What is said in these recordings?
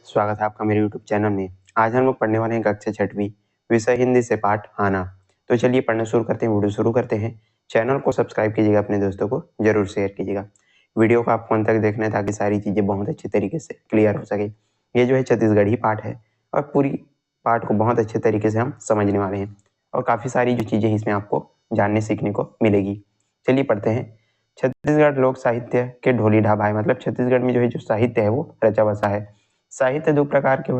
स्वागत है आपका मेरे YouTube चैनल में। आज हम लोग पढ़ने वाले हैं कक्षा 6वीं विषय हिंदी से पाठ आना। तो चलिए पढ़ना शुरू करते हैं, वीडियो शुरू करते हैं। चैनल को सब्सक्राइब कीजिएगा, अपने दोस्तों को जरूर शेयर कीजिएगा। वीडियो को आपको अंत तक देखना है ताकि सारी चीज़ें बहुत अच्छे तरीके से क्लियर हो सके। ये जो है छत्तीसगढ़ी पाठ है और पूरी पाठ को बहुत अच्छे तरीके से हम समझने वाले हैं और काफ़ी सारी जो चीज़ें इसमें आपको जानने सीखने को मिलेगी। चलिए पढ़ते हैं। छत्तीसगढ़ लोक साहित्य के ढोली ढाबा मतलब छत्तीसगढ़ में जो है जो साहित्य है वो रचा बसा है। साहित्य दो प्रकार के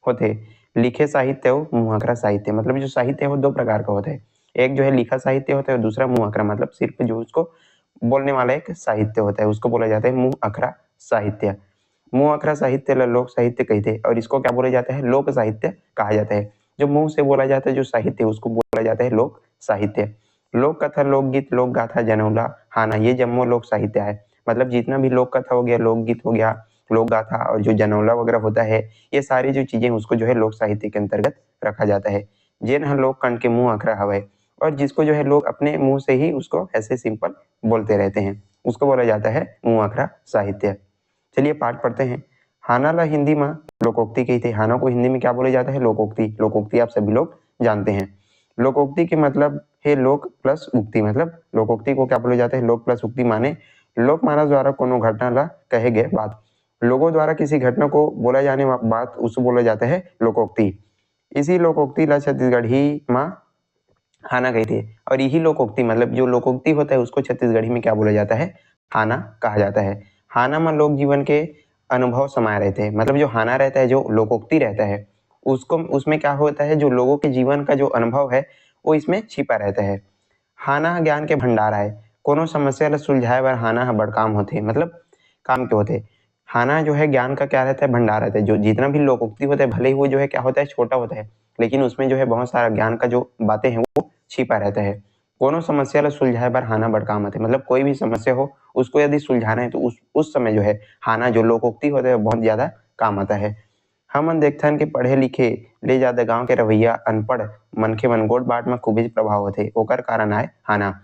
होते लिखे साहित्य और मुहावरा साहित्य। मतलब जो साहित्य है वो दो प्रकार का होता है। एक जो है लिखा साहित्य होता है और दूसरा मुहावरा मतलब सिर्फ जो उसको बोलने वाला एक साहित्य होता है उसको बोला जाता है मुहावरा साहित्य। मुहावरा साहित्य लोक साहित्य कहते हैं और इसको क्या बोला जाता है, लोक साहित्य कहा जाता है। जो मुंह से बोला जाता है जो साहित्य उसको बोला जाता है लोक साहित्य। लोक कथा, लोकगीत, लोक गाथा, जनौला, हाना ये जम्मो लोक साहित्य है। मतलब जितना भी लोक कथा हो गया, लोकगीत हो गया, लोक गाथा और जो जनौला वगैरह होता है ये सारी जो चीजें उसको जो है लोक साहित्य के अंतर्गत रखा जाता है। जेन ह लोक कंठ के मुंह अखरा हवे और जिसको जो है लोग अपने मुंह से ही उसको ऐसे सिंपल बोलते रहते हैं उसको बोला जाता है मुंह अखरा साहित्य। चलिए पाठ पढ़ते हैं। हाना ला हिंदी में लोकोक्ति कहते हैं। हाना को हिंदी में क्या बोला जाता है, लोकोक्ति। लोकोक्ति आप सभी लोग जानते हैं। लोकोक्ति के मतलब है लोक प्लस उक्ति। मतलब लोकोक्ति को क्या बोला जाता है, लोक प्लस उक्ति माने लोक मानस द्वारा कोनो घटना ला कहे गए बात। लोगों द्वारा किसी घटना को बोला जाने बात उसको बोला जाता है लोकोक्ति। इसी लोकोक्ति ला छत्तीसगढ़ी माँ हाना कहते हैं और यही लोकोक्ति मतलब जो लोकोक्ति होता है उसको छत्तीसगढ़ी में क्या बोला जाता है, हाना कहा जाता है। हाना में लोक जीवन के अनुभव समाये रहते हैं। मतलब जो हाना रहता है, जो लोकोक्ति रहता है उसको उसमें क्या होता है, जो लोगों के जीवन का जो अनुभव है वो इसमें छिपा रहता है। हाना ज्ञान के भंडार है। कोनो समस्या ला सुलझाए बर हाना बड़ काम होते, मतलब काम के होते। हाना जो है ज्ञान का क्या रहता है, भंडार रहता है। जो जितना भी लोकोक्ति होता है भले ही वो जो है क्या होता है, छोटा होता है, लेकिन उसमें जो है बहुत सारा ज्ञान का जो बातें हैं वो छिपा रहता है। कोनो समस्या ला सुलझाए बर हाना बड़ काम आते। मतलब कोई भी समस्या हो उसको यदि सुलझाना है तो उस समय जो है हाना जो लोकोक्ति होता है बहुत ज्यादा काम आता है। हमन देखथन कि पढ़े लिखे ले जादा गांव के रवैया अनपढ़ मनखे मन गोठ बाट में खूब प्रभाव होते, ओकर कारण आए हाना।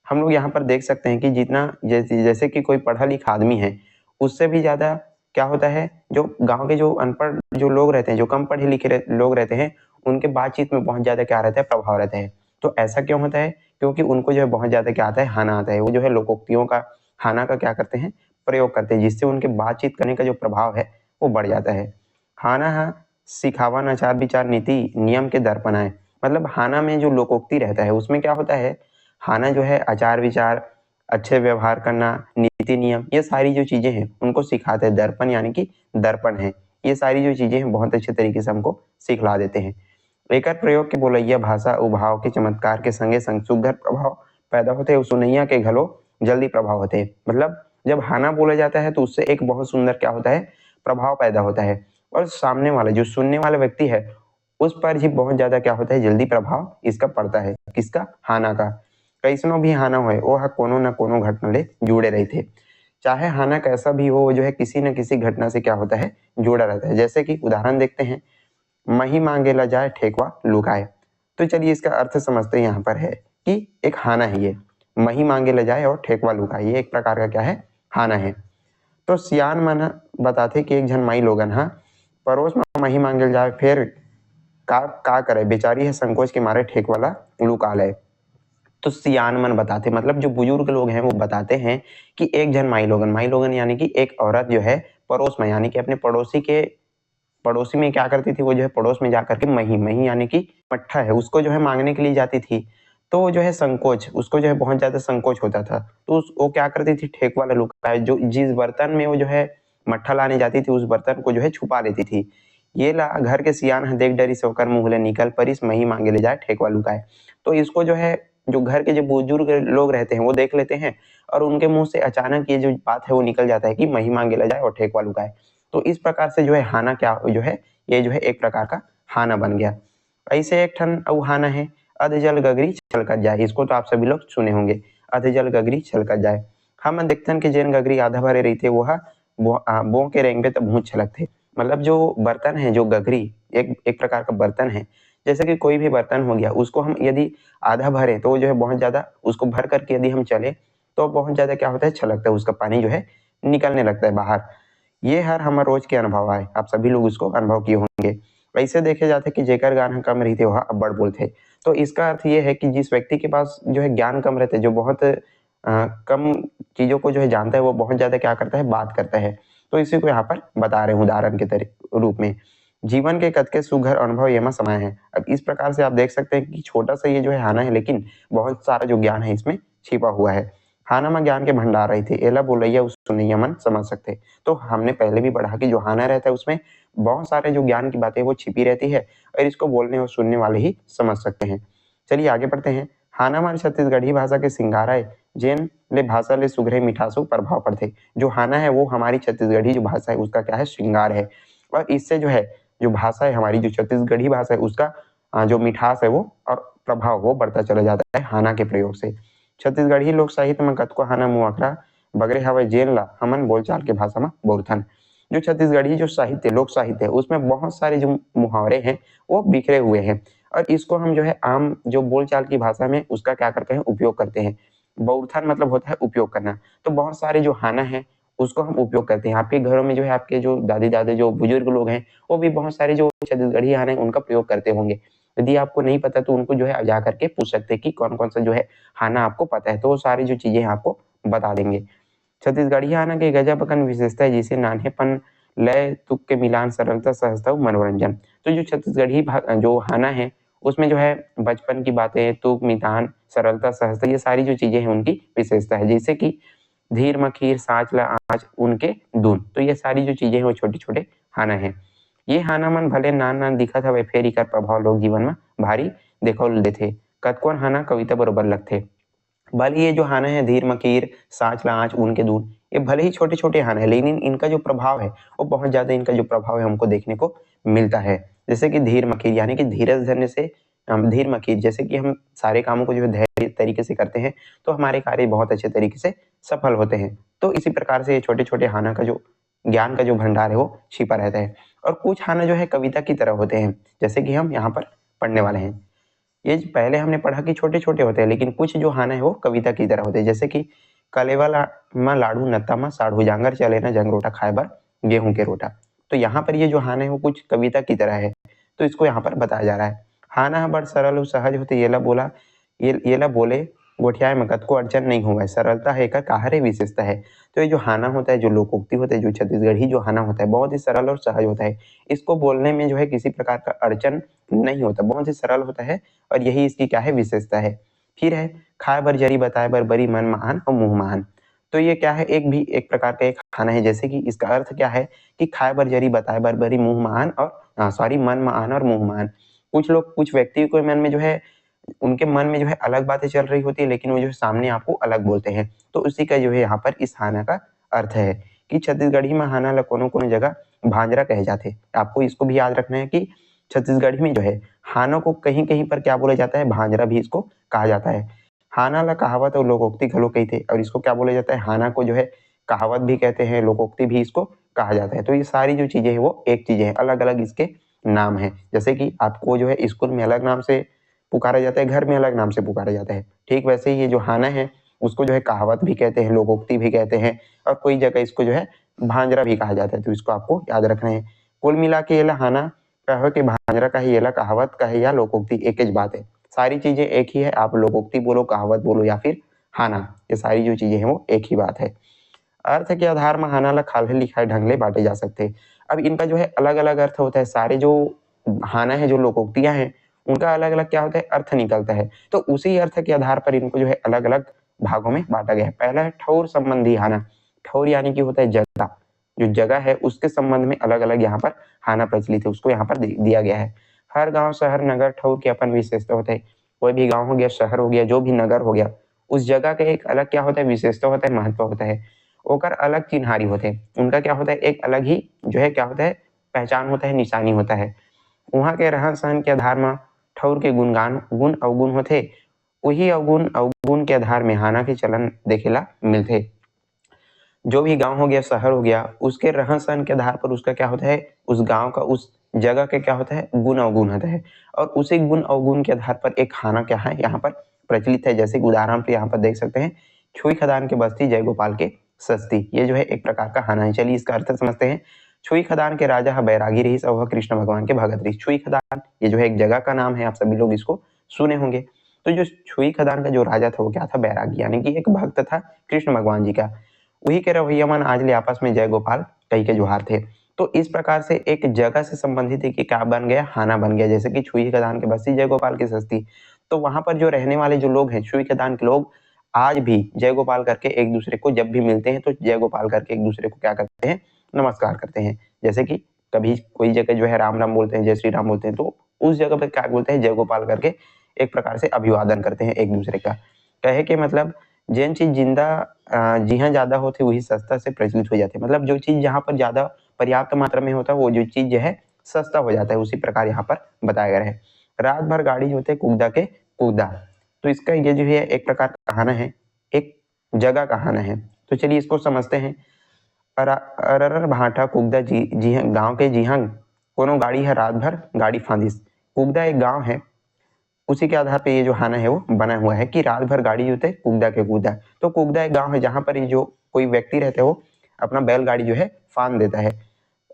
हम लोग यहाँ पर देख सकते हैं कि जितना जैसे कि कोई पढ़ा लिखा आदमी है उससे भी ज्यादा क्या होता है, जो गांव के जो अनपढ़ जो लोग रहते हैं, जो कम पढ़े लिखे लोग रहते हैं, उनके बातचीत में बहुत ज्यादा क्या रहता है, प्रभाव रहता है। तो ऐसा क्यों होता है, क्योंकि उनको जो है बहुत ज्यादा क्या आता है, हाना आता है। वो जो है लोकोक्तियों का हाना का क्या करते हैं, प्रयोग करते हैं, जिससे उनके बातचीत करने का जो प्रभाव है वो बढ़ जाता है। हाना है सिखावन आचार विचार नीति नियम के दर्पण है। मतलब हाना में जो लोकोक्ति रहता है उसमें क्या होता है, हाना जो है आचार विचार, अच्छे व्यवहार करना, नीति नियम, ये सारी जो चीजें हैं उनको सिखाते हैं। दर्पण यानी कि दर्पण है, ये सारी जो चीजें हैं बहुत अच्छे तरीके से हमको सिखला देते हैं। एकर प्रयोग के बोलैया भाषा उभाव के चमत्कार के संगे संग सुघर प्रभाव पैदा होते हैं। सुनैया के घलो जल्दी प्रभाव होते हैं। मतलब जब हाना बोला जाता है तो उससे एक बहुत सुंदर क्या होता है, प्रभाव पैदा होता है और सामने वाला जो सुनने वाला व्यक्ति है उस पर ही बहुत ज्यादा क्या होता है, जल्दी प्रभाव इसका पड़ता है। किसका, हाना का। कैसनो भी हाना होए वो कोनो न कोनो घटना ले जुड़े रहते। चाहे हाना कैसा भी हो वो जो है किसी न किसी घटना से क्या होता है, जुड़ा रहता है। जैसे कि उदाहरण देखते हैं, मही मांगे ला जाए ठेकवा लुकाए। तो चलिए इसका अर्थ समझते हैं। यहाँ पर है कि एक हाना है ये, मही मांगे ला जाए और ठेकवा लुकाए, ये एक प्रकार का क्या है, हाना है। तो सियान मन बताते कि एक जन माई लोगन हा पड़ोस में मही मांगे जाए, फिर का करे, बेचारी है संकोच के मारे ठेकवाला लुका ले। तो सियान मन बताते मतलब जो बुजुर्ग लोग हैं वो बताते हैं कि एक जन माई लोगन यानी कि एक औरत जो है पड़ोस में यानी कि अपने पड़ोसी में क्या करती थी, वो जो है पड़ोस में जाकर के मही मही यानी कि मट्ठा है उसको जो है मांगने के लिए जाती थी। तो वो जो है संकोच, उसको जो है बहुत ज्यादा संकोच होता था तो वो क्या करती थी, ठेक वाला लुका जो जिस बर्तन में वो जो है मट्ठा लाने जाती थी उस बर्तन को जो है छुपा लेती थी। ये ला घर के सियान देख डरी से होकर मुंह ले निकल परिस मही मांगे ले जाए ठेकवा लुकाए। तो इसको जो है जो घर के जो बुजुर्ग लोग रहते हैं वो देख लेते हैं और उनके मुंह से अचानक ये जो बात है वो निकल जाता है कि मही मांगे ले जाए और ठेकवा लुकाए। तो इस प्रकार से जो है हाना क्या जो है, ये जो है एक प्रकार का हाना बन गया। ऐसे एक ठन अउ हाना है, अधजल गगरी छलकत जाए। इसको तो आप सभी लोग सुने होंगे, अधजल गगरी छलकत जाए। हम देखते हैं कि जेन गगरी आधा भरे रहते वो बो के रेंग पे तब भूत छलकते। मतलब जो बर्तन है, जो गगरी एक प्रकार का बर्तन है। जैसे कि कोई भी बर्तन हो गया उसको हम यदि आधा भरे तो जो है बहुत ज्यादा उसको भर करके यदि हम चले तो बहुत ज्यादा क्या होता है, छलकता है, उसका पानी जो है निकलने लगता है बाहर। ये हर हमर रोज के अनुभव आए, आप सभी लोग इसको अनुभव किए होंगे। ऐसे देखे जाते कि जेकर ज्ञान कम रही थे वह अब्बड़ बोलते। तो इसका अर्थ ये है कि जिस व्यक्ति के पास जो है ज्ञान कम रहते, जो बहुत कम चीजों को जो है जानता है, वो बहुत ज्यादा क्या करता है, बात करता है। तो इसी को यहाँ पर बता रहे हैं उदाहरण के रूप में। जीवन के कतके सुघर अनुभव येमा समाये हैं। अब इस प्रकार से आप देख सकते हैं कि छोटा सा ये जो है हाना है, लेकिन बहुत सारा जो ज्ञान है इसमें छिपा हुआ है। हाना में ज्ञान के भंडार रहे थे, एला बोलैया उस सुनैया मन समझ सकते। तो हमने पहले भी पढ़ा कि जो हाना रहता है उसमें बहुत सारे जो ज्ञान की बातें वो छिपी रहती है और इसको बोलने और सुनने वाले ही समझ सकते हैं। चलिए आगे बढ़ते हैं। हाना हमारी छत्तीसगढ़ी भाषा के सिंगारा है, जेन ले भाषा ले सुघरे मिठासु प्रभाव पड़ते। जो हाना है वो हमारी छत्तीसगढ़ी जो भाषा है उसका क्या है, श्रृंगार है। और इससे जो है जो भाषा है हमारी जो छत्तीसगढ़ी भाषा है उसका जो मिठास है वो और प्रभाव वो बढ़ता चला जाता है हाना के प्रयोग से। छत्तीसगढ़ी लोक साहित्य में कतको हाना मुहावरा बगरे हवे जेन ला हमन बोलचाल के भाषा में बोलथन। जो छत्तीसगढ़ी जो साहित्य लोक साहित्य है उसमें बहुत सारे जो मुहावरे हैं वो बिखरे हुए हैं और इसको हम जो है आम जो बोलचाल की भाषा में उसका क्या करते हैं, उपयोग करते हैं। बौर्थन मतलब होता है उपयोग करना। तो बहुत सारे जो हाना है उसको हम उपयोग करते हैं। आपके घरों में जो है आपके जो दादी दादी जो बुजुर्ग लोग हैं वो भी बहुत सारे जो छत्तीसगढ़ी हाना है उनका प्रयोग करते होंगे। यदि आपको नहीं पता तो उनको जो है जा करके पूछ सकते हैं कि कौन कौन सा जो है हाना आपको पता है, तो वो सारी जो चीजें आपको बता देंगे। छत्तीसगढ़ी हाना के गजब अकन विशेषता है, जिसे नान्हेपन लय तुक के मिलान सरलता सहजता मनोरंजन। तो जो छत्तीसगढ़ी जो हाना है उसमें जो है बचपन की बातें, तुक मितान, सरलता सहजता, ये सारी जो चीजें हैं उनकी विशेषता है। जैसे कि धीर मखीर साँच ला आँच उनके दून। तो ये सारी जो चीजें हैं वो छोटे छोटे हाना है। ये हाना मन भले नान नान दिखत हवे, फेर एकर प्रभाव लोक जीवन में भारी देखौल देथे। कतकोन हाना कविता बरोबर लगथे। भले ये जो हाना है धीर मकीर साँच ला आँच ऊन के दून, ये भले ही छोटे छोटे हाना है लेकिन इनका जो प्रभाव है वो बहुत ज्यादा, इनका जो प्रभाव है हमको देखने को मिलता है। जैसे कि धीर मकीर यानी कि धीरज धरने से धीर मकीर, जैसे कि हम सारे कामों को जो है धैर्य तरीके से करते हैं तो हमारे कार्य बहुत अच्छे तरीके से सफल होते हैं। तो इसी प्रकार से ये छोटे छोटे हाना का जो ज्ञान का जो भंडार है वो छिपा रहता है। और कुछ हाना जो है कविता की तरह होते हैं, जैसे कि हम यहाँ पर पढ़ने वाले हैं। ये जो पहले हमने पढ़ा कि छोटे छोटे होते हैं, लेकिन कुछ जो हाना है वो कविता की तरह होते हैं। जैसे कि कलेवा मा लाडू नत्ता मा साढ़ू जांगर चले ना जंग रोटा खाए बर गेहूं के रोटा। तो यहाँ पर ये जो हाना है वो कुछ कविता की तरह है, तो इसको यहाँ पर बताया जा रहा है। हाना बड़ सरल और सहज होते, येला बोला येला बोले गोठियाए में कतको अड़चन नहीं हुआ है, सरलता है का काहरे विशेषता है। तो ये जो हाना होता है, जो लोकोक्ति होता है, जो छत्तीसगढ़ी जो हाना होता है बहुत ही सरल और सहज होता है। इसको बोलने में जो है किसी प्रकार का अड़चन नहीं होता, बहुत ही सरल होता है और यही इसकी क्या है, विशेषता है। फिर है खाए बर जरी बताए बर बरी मन महान और मुंह महान। तो ये क्या है, एक प्रकार का एक खाना है। जैसे कि इसका अर्थ क्या है कि खाए बर जरी बताए बर बरी मुंह महान और सॉरी मन महान और मुंह महान। कुछ लोग कुछ व्यक्ति के मन में जो है उनके मन में जो है अलग बातें चल रही होती है, लेकिन वो जो सामने आपको अलग बोलते हैं। तो उसी का जो है यहाँ पर इस हाना का अर्थ है कि छत्तीसगढ़ी में हाना ला कोनो कोनो जगह भांजरा कहे जाते। आपको इसको भी याद रखना है कि छत्तीसगढ़ी में जो है हानों को कहीं कहीं पर क्या बोला जाता है, भांजरा भी इसको कहा जाता है। हाना ला कहावत और लोकोक्ति घलो कहते, और इसको क्या बोला जाता है, हाना को जो है कहावत भी कहते हैं, लोकोक्ति भी इसको कहा जाता है। तो ये सारी जो चीजें हैं वो एक चीजें हैं, अलग अलग इसके नाम है। जैसे कि आपको जो है स्कूल में अलग नाम से पुकारा जाता है, घर में अलग नाम से पुकारा जाता है, ठीक वैसे ही ये जो हाना है उसको जो है कहावत भी कहते हैं, लोकोक्ति भी कहते हैं और कोई जगह इसको जो है भांजरा भी कहा जाता है। तो इसको आपको याद रखना है। कुल मिला के ये हाना कहो कि भांजरा का ही, ये कहावत का है या लोकोक्ति एक ही बात है। सारी चीजें एक ही है, आप लोकोक्ति बोलो, कहावत बोलो या फिर हाना, ये सारी जो चीजें हैं वो एक ही बात है। अर्थ के आधार में हाना ला खाले लिखाए ढंग ले बांटे जा सकते हैं। अब इनका जो है अलग अलग अर्थ होता है। सारे जो हाना है, जो लोकोक्तियां हैं, उनका अलग अलग क्या होता है, अर्थ निकलता है। तो उसी अर्थ के आधार पर इनको जो है अलग अलग भागों में बांटा गया है। पहला है ठौर संबंधी हाना। ठौर यानी कि होता है जगह, जो जगह है उसके संबंध में अलग अलग यहाँ पर हाना प्रचलित है, उसको यहाँ पर दिया गया है। हर गांव शहर नगर ठौर के अपन विशेषता होते हैं। कोई भी गांव हो गया, शहर हो गया, जो भी नगर हो गया, उस जगह का एक अलग क्या होता है, विशेषता होता है, महत्व होता है। ओकर अलग चिन्हारी होते हैं, उनका क्या होता है, एक अलग ही जो है क्या होता है, पहचान होता है, निशानी होता है। वहाँ के रहन सहन के आधार में ठौर के गुण अवगुण होते, वही अवगुण के आधार में हाना के चलन देखेला मिलते। जो भी गांव हो गया, शहर हो गया, उसके रहन सहन के आधार पर उसका क्या होता है, उस गांव का, उस जगह का क्या होता है, गुण अवगुण होता है। और उसी गुण अवगुण के आधार पर एक खाना क्या है यहाँ पर प्रचलित है। जैसे कि उदाहरण पर यहाँ पर देख सकते हैं, छुई खदान के बस्ती जय गोपाल के सस्ती, ये जो है एक प्रकार का हाना है। चलिए इसका अर्थ समझते हैं। छुई खदान के राजा बैरागी रही वह कृष्ण भगवान के भगत रही। छुई खदान ये जो है एक जगह का नाम है, आप सभी लोग इसको सुने होंगे। तो जो छुई खदान का जो राजा था वो क्या था, बैरागी, यानी कि एक भक्त था कृष्ण भगवान जी का। वही के रवैयामन आज ले आपस में जय गोपाल कही के जोहार थे। तो इस प्रकार से एक जगह से संबंधित है कि क्या बन गया, हाना बन गया। जैसे कि छुई खदान के बस्ती जय गोपाल की सस्ती, तो वहां पर जो रहने वाले जो लोग हैं छुई खदान के लोग आज भी जय गोपाल करके एक दूसरे को जब भी मिलते हैं तो जय गोपाल करके एक दूसरे को क्या करते हैं, नमस्कार करते हैं। जैसे कि कभी कोई जगह जो है राम राम बोलते हैं, जय श्री राम बोलते हैं, तो उस जगह पे क्या बोलते हैं, जय गोपाल करके एक प्रकार से अभिवादन करते हैं एक दूसरे का। कहे के मतलब जैन चीज जिंदा जहाँ ज्यादा होते वही सस्ता से प्रचलित हो जाते हैं। मतलब जो चीज जहाँ पर ज्यादा पर्याप्त मात्रा में होता है वो जो चीज जो है सस्ता हो जाता है। उसी प्रकार यहाँ पर बताया गया है। रात भर गाड़ी जो होते कुगदा के कुगदा, तो इसका ये जो है एक प्रकार का कहाना है, एक जगह कहाना है। तो चलिए इसको समझते हैं। अरर भाटा कुगदा जी हाँ गाँव के जी हाँ कोनो गाड़ी है रात भर गाड़ी फांदिस। कुगदा एक गांव है, उसी के आधार पे ये जो हाना है वो बना हुआ है कि रात भर गाड़ी जो थे कुगदा के कुगदा। तो कुगदा एक गांव है जहां पर ये जो कोई व्यक्ति रहते हैं वो अपना बैलगाड़ी जो है फान देता है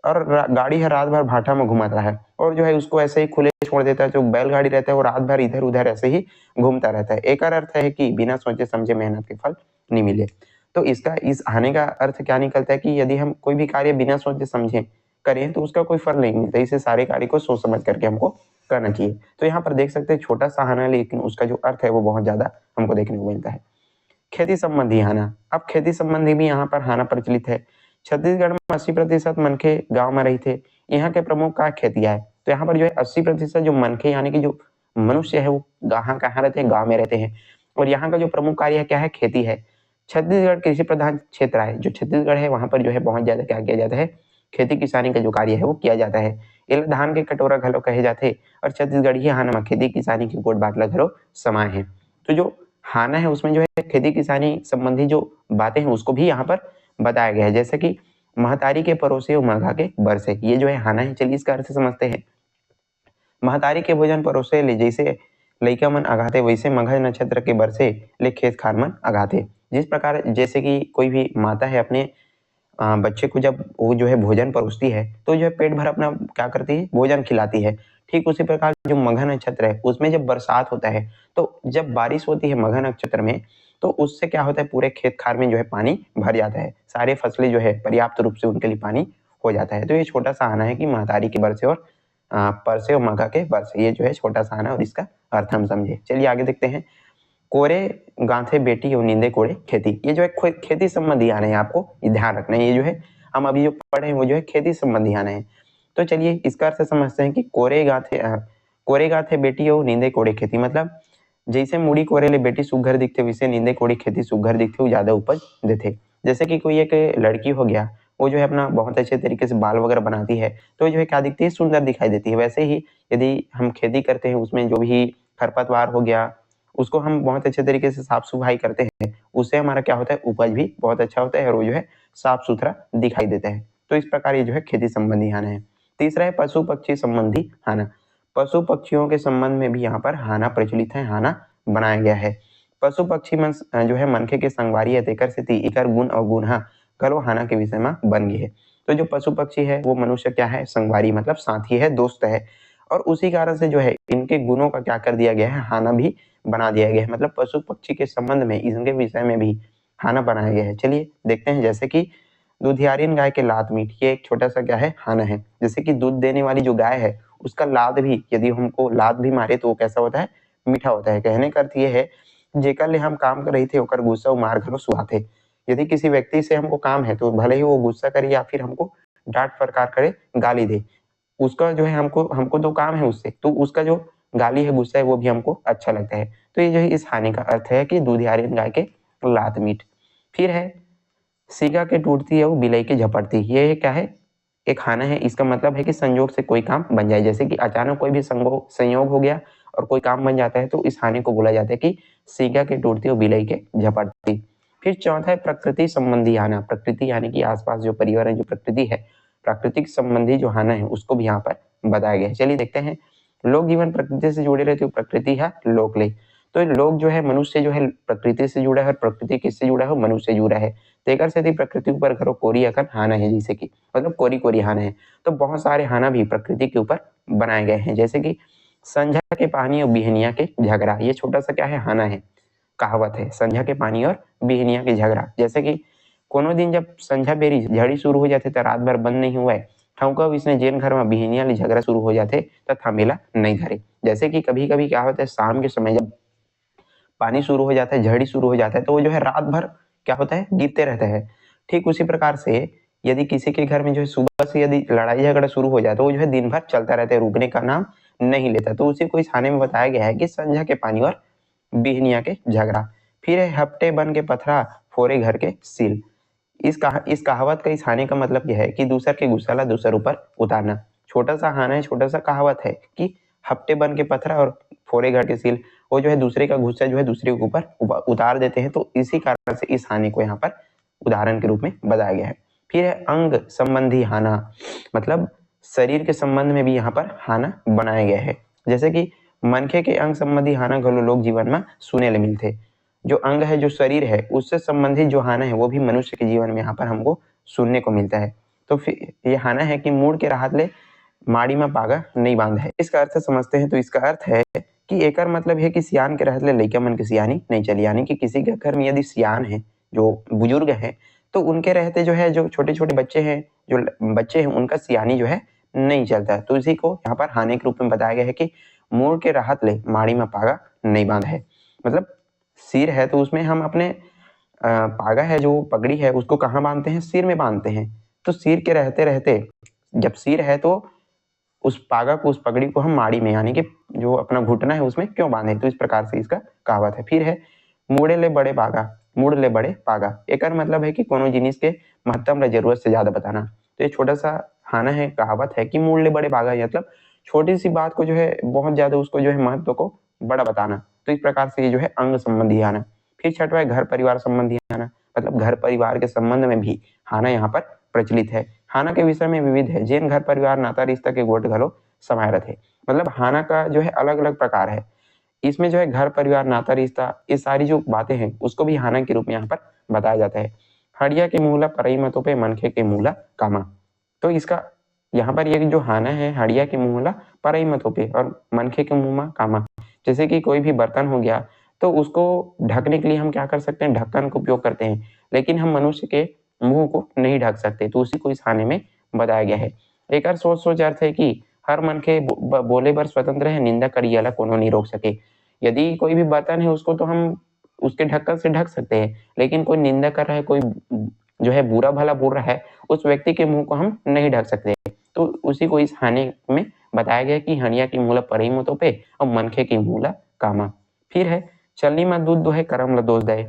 और गाड़ी है रात भर भाटा में घुमाता है और जो है उसको ऐसे ही खुले छोड़ देता है। जो बैलगाड़ी रहता है वो रात भर इधर उधर ऐसे ही घूमता रहता है। एक अर्थ है कि बिना सोचे समझे मेहनत के फल नहीं मिले। तो इसका इस हानि का अर्थ क्या निकलता है कि यदि हम कोई भी कार्य बिना सोचे समझे करें तो उसका कोई फल नहीं मिलता। इसे सारे कार्य को सोच समझ करके हमको करना चाहिए। तो यहाँ पर देख सकते हैं छोटा सा हाना, लेकिन उसका जो अर्थ है वो बहुत ज्यादा हमको देखने को मिलता है। खेती संबंधी हाना, अब खेती संबंधी भी यहाँ पर हाना प्रचलित है। छत्तीसगढ़ में 80% मनखे गांव में रही थे। यहाँ के प्रमुख क्या खेतिया है, तो यहाँ पर जो है 80% जो मनखे यानी कि जो मनुष्य है वो कहाँ रहते हैं, गाँव में रहते हैं। और यहाँ का जो प्रमुख कार्य है क्या है, खेती है। छत्तीसगढ़ कृषि प्रधान क्षेत्र है। जो छत्तीसगढ़ है वहां पर जो है बहुत ज्यादा क्या किया जाता है, खेती किसानी का जो कार्य है वो किया जाता है। एला धान के कटोरा घलो कहे जाते और छत्तीसगढ़ी हाना में खेती किसानी की गोट बाटला घलो समाये है। तो जो हाना है उसमें जो है खेती किसानी संबंधी जो बातें हैं उसको भी यहाँ पर बताया गया है। जैसे कि महतारी के परोसे और मघा के बरसे, ये जो है हाना है। चलिए इसका अर्थ समझते हैं। महतारी के भोजन परोसे ले जैसे लइका मन अगाते वैसे मघा नक्षत्र के बरसे ले खेत खार मन अगाते। जिस प्रकार जैसे कि कोई भी माता है अपने बच्चे को जब वो जो है भोजन परोसती है तो जो है पेट भर अपना क्या करती है, भोजन खिलाती है। ठीक उसी प्रकार जो मघा नक्षत्र है उसमें जब बरसात होता है तो जब बारिश होती है मघा नक्षत्र में तो उससे क्या होता है, पूरे खेत खार में जो है पानी भर जाता है। सारे फसलें जो है पर्याप्त रूप से उनके लिए पानी हो जाता है। तो ये छोटा सा आना है कि महतारी के बरसे और परसे और मघा के बरसे, ये जो है छोटा सा आना और इसका अर्थ हम समझे। चलिए आगे देखते हैं। कोरे गांथे बेटी और नींदे कोड़े खेती, ये जो है खेती संबंधी आने हैं, आपको ये ध्यान रखना है। ये जो है हम अभी जो पढ़े हैं वो जो है खेती संबंधी आने हैं। तो चलिए इसका अर्थ समझते हैं कि कोरे गाथे बेटी और नींदे कोड़े खेती, मतलब जैसे मुड़ी कोरे ले बेटी सुघर दिखते वैसे नींदे कोड़ी खेती सुघर दिखते वो ज्यादा उपज देते। जैसे कि कोई एक लड़की हो गया, वो जो है अपना बहुत अच्छे तरीके से बाल वगैरह बनाती है तो जो है क्या दिखती है, सुंदर दिखाई देती है। वैसे ही यदि हम खेती करते हैं उसमें जो भी खरपतवार हो गया उसको हम बहुत अच्छे तरीके से साफ सफाई करते हैं, उससे हमारा क्या होता है, उपज भी बहुत अच्छा होता है और वो जो है साफ सुथरा दिखाई देता है। तो इस प्रकार ये जो है खेती संबंधी हाना है। तीसरा है पशु पक्षी संबंधी हाना। पशु पक्षियों के संबंध में भी यहाँ पर हाना प्रचलित है, हाना बनाया गया है। पशु पक्षी मन जो है मनखे के संगवारी है तेकर से इकर गुण और गुण करो हाना के विषय में बन गई है। तो जो पशु पक्षी है वो मनुष्य क्या है, संगवारी मतलब साथी है, दोस्त है। और उसी कारण से जो है इनके गुणों का क्या कर दिया गया है, हाना भी बना दिया गया है। मतलब पशु पक्षी के संबंध में इनके विषय में भी हाना बनाया गया है। चलिए देखते हैं। जैसे कि दुधियारीन गाय के लात मीठ, ये एक छोटा सा क्या है, हाना है। जैसे कि दूध देने वाली जो गाय है उसका लाद भी, यदि हमको लाद भी मारे तो वो कैसा होता है, मीठा होता है। कहने का अर्थ ये है जेकर ले हम काम कर रही थे ओकर गुस्सा मार घलो सुहाथे। यदि किसी व्यक्ति से हमको काम है तो भले ही वो गुस्सा करे या फिर हमको डांट फटकार करे, गाली दे, उसका जो है हमको हमको तो काम है उससे, तो उसका जो गाली है, गुस्सा है, वो भी हमको अच्छा लगता है। तो ये जो है इस हानि का अर्थ है कि दूधियारीन गाय के लात मीठ। फिर है सीगा के टूटती है वो बिलाई के झपटती, ये क्या है, एक हाना है। इसका मतलब है कि संयोग से कोई काम बन जाए। जैसे कि अचानक कोई भी संयोग हो गया और कोई काम बन जाता है तो इस हानि को बोला जाता है कि सीगा के टूटती और बिलाई के झपटती। फिर चौथा है प्रकृति संबंधी हाना। प्रकृति यानी कि आसपास जो पर्यावरण जो प्रकृति है, प्राकृतिक संबंधी जो हाना है उसको भी यहाँ पर बताया गया है। चलिए देखते हैं। लोक जीवन प्रकृति से जुड़े रहते हो, प्रकृति है लोक ले। तो लोग जो है मनुष्य जो है प्रकृति से जुड़ा है और प्रकृति किससे जुड़ा है, मनुष्य से जुड़ा है। तेकर से प्रकृति ऊपर करो कोरी अकन हाना है, जैसे कि मतलब कोरी कोरी हाना है। तो बहुत सारे हाना भी प्रकृति के ऊपर बनाए गए हैं, जैसे कि संझा के पानी और बिहनिया के झगड़ा, ये छोटा सा क्या है, हाना है, कहावत है। संझा के पानी और बिहनिया के झगड़ा, जैसे कि कोनो दिन जब संझा बेरी झड़ी शुरू हो जाते तो रात भर बंद नहीं हुआ है, ठौका इसने जेन घर में बिहनिया ले झगड़ा शुरू हो जाते तो थमेला नहीं धरे। जैसे कि कभी कभी क्या होता है, शाम के समय जब पानी शुरू हो जाता है, झड़ी शुरू हो जाता है, तो वो जो है रात भर क्या होता है, गिरते रहते हैं। ठीक उसी प्रकार से यदि किसी के घर में जो है सुबह से यदि लड़ाई झगड़ा शुरू हो जाए तो वो जो है दिन भर चलता रहता है, रुकने का नाम नहीं लेता। तो उसी को इस खाने में बताया गया है कि संझा के पानी और बिहनिया के झगड़ा। फिर है हफ्ते बन के पथरा फोरे घर के सील। इस कहावत का इस हाने का मतलब यह है कि दूसर के गुस्साला दूसर ऊपर उतारना। छोटा सा हाना है, छोटा सा कहावत है कि हफ्ते बन के पथरा और फोरे घर के सील, वो जो है दूसरे का गुस्सा जो है दूसरे के ऊपर उतार देते हैं। तो इसी कारण से इस हानि को यहाँ पर उदाहरण के रूप में बताया गया है। फिर है अंग संबंधी हाना, मतलब शरीर के संबंध में भी यहाँ पर हाना बनाया गया है। जैसे कि मनखे के अंग संबंधी हाना घलो लोग जीवन में सुने ले मिलते। जो अंग है, जो शरीर है, उससे संबंधित जो हाना है वो भी मनुष्य के जीवन में यहाँ पर हमको सुनने को मिलता है। तो फिर ये हाना है कि मूड के राहत ले माड़ी में पागा नहीं बांध है। इसका अर्थ समझते हैं तो इसका अर्थ है कि एकर मतलब है कि सियान के रहत ले लइका मन के सियानी नहीं चली, यानी कि किसी के घर में यदि सियान है, जो बुजुर्ग हैं, तो उनके रहते जो है जो छोटे छोटे बच्चे हैं, जो बच्चे हैं, उनका सियानी जो है नहीं चलता है। तो इसी को यहाँ पर हानि के रूप में बताया गया है कि मूड के राहत ले माड़ी में पागा नहीं बांध है। मतलब सिर है तो उसमें हम अपने पागा है, जो पगड़ी है, उसको कहाँ बांधते हैं, सिर में बांधते हैं। तो सिर के रहते रहते जब सिर है तो उस पागा को, उस पगड़ी को हम माड़ी में, यानी कि जो अपना घुटना है उसमें क्यों बांधे। तो इस प्रकार से इसका कहावत है। फिर है मुड़े ले बड़े पागा मुड़ ले बड़े पागा। एक मतलब है कि कोनो जिनिस के महत्तम ला जरूरत से ज्यादा बताना। तो ये छोटा सा हाना है, कहावत है कि मुड़ ले बड़े पागा, मतलब छोटी सी बात को जो है बहुत ज्यादा उसको जो है महत्व को बड़ा बताना। तो इस प्रकार से ये जो है अंग संबंधी आना। फिर छठवा है घर परिवार संबंधी आना, मतलब घर परिवार के संबंध में भी हाना यहाँ पर प्रचलित है। हाना के विषय में विविध है, जेन घर परिवार नाता रिश्ता के गोट घलो समाये रथे। मतलब हाना का जो है अलग अलग प्रकार है। इसमें जो है घर परिवार नाता रिश्ता, ये सारी जो बातें हैं उसको भी हाना के रूप में यहाँ पर बताया जाता है। हड़िया के मूला परई मतों पे मनखे के मूला कामा। तो इसका यहाँ पर ये जो हाना है, हड़िया के मूला परई मतों पे और मनखे के मुंह में कामा। जैसे कि कोई भी बर्तन हो गया तो उसको ढकने के लिए हम क्या कर सकते हैं, ढक्कन का उपयोग करते हैं, लेकिन हम मनुष्य के मुंह को नहीं ढक सकते। तो उसी को इस हाने में बताया गया है। एक और सोच अर्थ है कि हर मन के बोले बर स्वतंत्र है, निंदा करिए कोनो नहीं रोक सके। यदि कोई भी बर्तन है उसको तो हम उसके ढक्कन से ढक सकते हैं, लेकिन कोई निंदा कर रहा है, कोई जो है बुरा भला बोल रहा है, उस व्यक्ति के मुंह को हम नहीं ढक सकते। तो उसी को इस हानि में बताया गया कि हनिया की मूला परई मतों पे और मनखे की मूला कामा। फिर है चलनी में दूध दोहे करम ला दोष दे।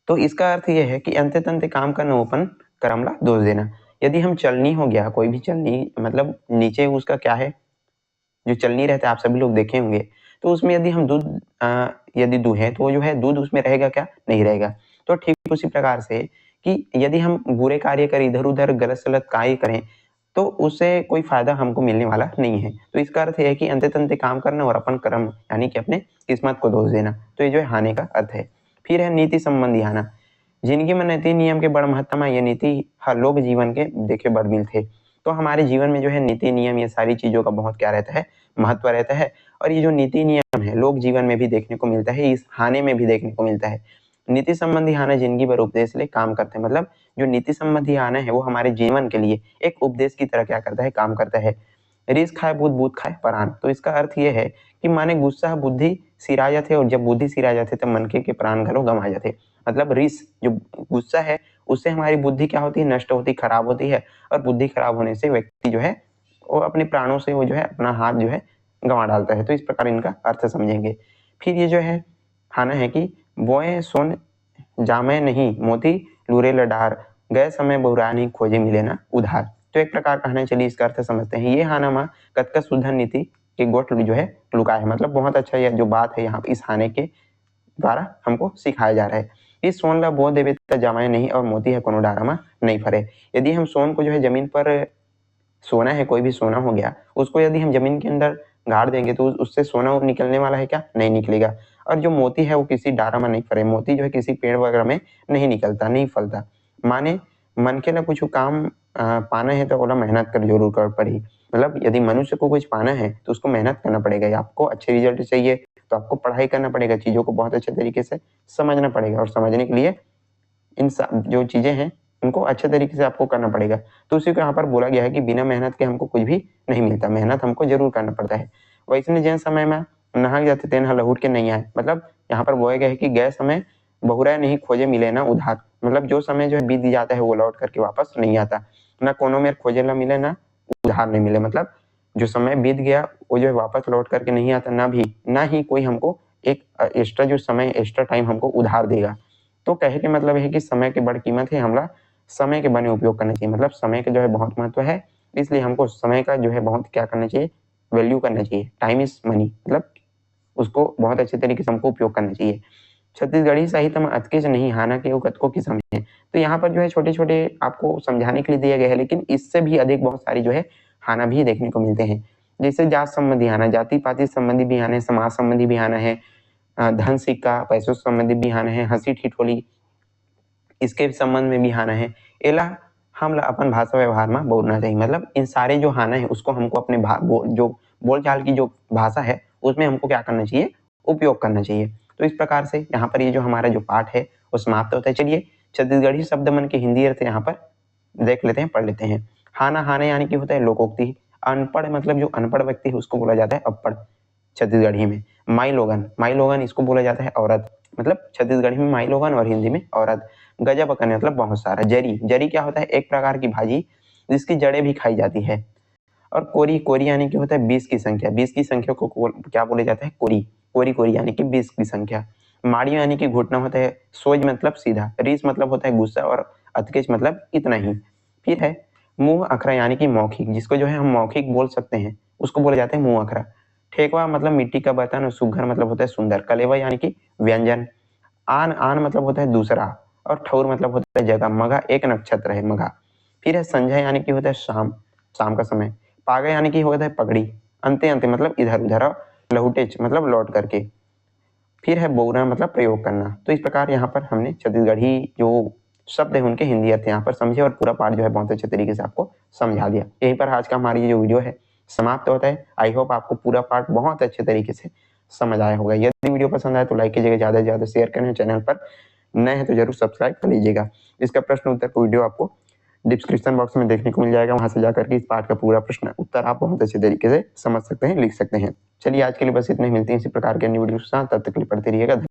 तो इसका अर्थ यह है कि अंते तंते काम का नोपन करम ला दोष देना। यदि हम चलनी हो गया, कोई भी चलनी, मतलब नीचे उसका क्या है, जो चलनी रहता है आप सभी लोग देखे होंगे, तो उसमें यदि हम दूध यदि दूहें तो जो है दूध उसमें रहेगा क्या, नहीं रहेगा। तो ठीक उसी प्रकार से कि यदि हम बुरे कार्य करें, इधर उधर गलत सलत कार्य करें, तो उससे कोई फायदा हमको मिलने वाला नहीं है। तो इसका अर्थ यह है कि अंते तंते काम करना और अपन कर्म, यानी कि अपने किस्मत को दोष देना। तो ये जो है हानि का अर्थ है। फिर है नीति संबंधी हाना। जिंदगी में नीति नियम के बड़ महत्तम है। ये नीति हर लोग जीवन के देखे बड़ मिलते। तो हमारे जीवन में जो है नीति नियम, ये सारी चीजों का बहुत क्या रहता है, महत्व रहता है। और ये जो नीति नियम है लोग जीवन में भी देखने को मिलता है, इस हाने में भी देखने को मिलता है। नीति संबंधी हाना जिंदगी भर उपदेश ले काम करते हैं। मतलब जो नीति संबंधी हाना है वो हमारे जीवन के लिए एक उपदेश की तरह क्या करता है, काम करता है। रिस खाए बूथ बूथ खाए प्राण। तो इसका अर्थ ये है कि माने गुस्सा बुद्धि सिरा जाते, और जब बुद्धि सिरा जाते तो मनखे के प्राण घलो गंवा जाते। मतलब रिस, जो गुस्सा है, उससे हमारी बुद्धि क्या होती है, नष्ट होती, खराब होती है। और बुद्धि खराब होने से व्यक्ति जो है वो अपने प्राणों से वो जो है अपना हाथ जो है गंवा डालता है। तो इस प्रकार इनका अर्थ समझेंगे। फिर ये जो है खाना है कि बोए सोन जामे नहीं मोती लूरे लडार, गए समय बहुरानी खोजे मिले ना उधार। तो एक प्रकार कहना, चलिए इसका अर्थ समझते हैं। ये हाना मा कतका सुधन नीति के गोट जो है लुका है। मतलब बहुत अच्छा यह जो बात है यहाँ इस हाने के द्वारा हमको सिखाया जा रहा है। इस सोन ला बो देवे त जमाए नहीं, और मोती है कोनो डारा में नहीं फरे। यदि हम सोन को जो है जमीन पर, सोना है, कोई भी सोना हो गया, उसको यदि हम जमीन के अंदर गाड़ देंगे तो उससे सोना निकलने वाला है क्या, नहीं निकलेगा। और जो मोती है वो किसी डारा में नहीं फरे, मोती जो है किसी पेड़ वगैरह में नहीं निकलता, नहीं फलता। माने मन के ना कुछ काम पाना है तो बोला मेहनत कर जरूर कर पड़ी। मतलब यदि मनुष्य को कुछ पाना है तो उसको मेहनत करना पड़ेगा। आपको अच्छे रिजल्ट चाहिए तो आपको पढ़ाई करना पड़ेगा, चीज़ों को बहुत अच्छे तरीके से समझना पड़ेगा और समझने के लिए इन जो चीज़ें हैं उनको अच्छे तरीके से आपको करना पड़ेगा। तो उसी को यहाँ पर बोला गया है कि बिना मेहनत के हमको कुछ भी नहीं मिलता, मेहनत हमको जरूर करना पड़ता है। वैसने जैन समय में नहा जाते तेन लहूट के नहीं आए, मतलब यहाँ पर बोला गया है कि गए समय बहुराय नहीं खोजे मिले ना उधार। मतलब जो समय जो है बीत जाता है वो लौट करके वापस नहीं आता, ना कोनो में खोजे ना मिले ना उधार नहीं मिले। मतलब जो समय बीत गया वो जो है वापस लौट करके नहीं आता, ना ही कोई हमको एक एक्स्ट्रा जो समय एक्स्ट्रा टाइम हमको उधार देगा। तो कहे के मतलब है कि समय की बड़ी कीमत है, हमरा समय के बने उपयोग करना चाहिए। मतलब समय का जो है बहुत महत्व है, इसलिए हमको समय का जो है बहुत क्या करना चाहिए, वैल्यू करना चाहिए। टाइम इज मनी, मतलब उसको बहुत अच्छे तरीके से हमको उपयोग करना चाहिए। छत्तीसगढ़ी साहित्य में अतके से नहीं हाना के कतको की समय है। तो यहाँ पर जो है छोटे छोटे आपको समझाने के लिए दिया गया है, लेकिन इससे भी अधिक बहुत सारी जो है हाना भी देखने को मिलते हैं। जैसे जात संबंधी हाना, जाति पाति संबंधी भी हाना है, समाज संबंधी भी हाना है, धन सिक्का पैसों से संबंधित भी हाना है, हंसी ठिठोली इसके संबंध में भी हाना है। एला हमला अपन भाषा व्यवहार में बोलना चाहिए। मतलब इन सारे जो हाना है उसको हमको अपने जो बोलचाल की जो भाषा है उसमें हमको क्या करना चाहिए, उपयोग करना चाहिए। तो इस प्रकार से यहाँ पर ये जो हमारा जो पाठ है वो समाप्त होता है। चलिए छत्तीसगढ़ी शब्द मन के हिंदी अर्थ यहाँ पर देख लेते हैं, पढ़ लेते हैं। हाना हाना यानी कि होता है लोकोक्ति। अनपढ़ मतलब जो अनपढ़ व्यक्ति है उसको बोला जाता है अनपढ़ छत्तीसगढ़ी में। माई लोगन इसको बोला जाता है औरत, मतलब छत्तीसगढ़ी में माई लोगन और हिंदी में औरत। गजब अकन मतलब बहुत सारा। जरी क्या होता है, एक प्रकार की भाजी जिसकी जड़ें भी खाई जाती है। और कोरी यानी कि होता है 20 की संख्या। 20 की संख्या को क्या बोले जाता है, कोरी यानी कि 20 की संख्या। माड़ी यानी कि घुटना होता है। सोज मतलब सीधा। रीस मतलब होता है गुस्सा। और अतकेच मतलब इतना ही। फिर है मुंह अखरा यानी कि मौखिक, जिसको जो है हम मौखिक बोल सकते हैं उसको बोले जाते हैं मुंह अखरा। ठेकवा मतलब मिट्टी का बर्तन और सुघर मतलब होता है सुंदर। कलेवा यानी कि व्यंजन। आन मतलब होता है दूसरा। और ठौर मतलब होता है जगह। मघा एक नक्षत्र है मघा। फिर है संझा यानी कि होता है शाम का समय। पागा यानी कि होता है पगड़ी। अंते मतलब इधर उधर। लहुटेच मतलब लौट करके। फिर है बोना मतलब प्रयोग करना। तो इस प्रकार यहाँ पर हमने छत्तीसगढ़ी जो शब्द है उनके हिंदी अर्थ यहाँ पर समझे और पूरा पाठ जो है बहुत अच्छे तरीके से आपको समझा दिया। यहीं पर आज का हमारी जो वीडियो है समाप्त होता है। आई होप आपको पूरा पाठ बहुत अच्छे तरीके से समझ आया होगा। यदि वीडियो पसंद आए तो लाइक कीजिएगा, ज़्यादा से ज़्यादा शेयर करें। चैनल पर नए हैं तो जरूर सब्सक्राइब कर लीजिएगा। इसका प्रश्न उत्तर का वीडियो आपको डिस्क्रिप्शन बॉक्स में देखने को मिल जाएगा। वहां से जाकर के इस पाठ का पूरा प्रश्न उत्तर आप बहुत अच्छे तरीके से समझ सकते हैं, लिख सकते हैं। चलिए आज के लिए बस इतने, मिलते हैं इसी प्रकार के अन्य वीडियो के साथ। तब तक के लिए पढ़ते रहिएगा।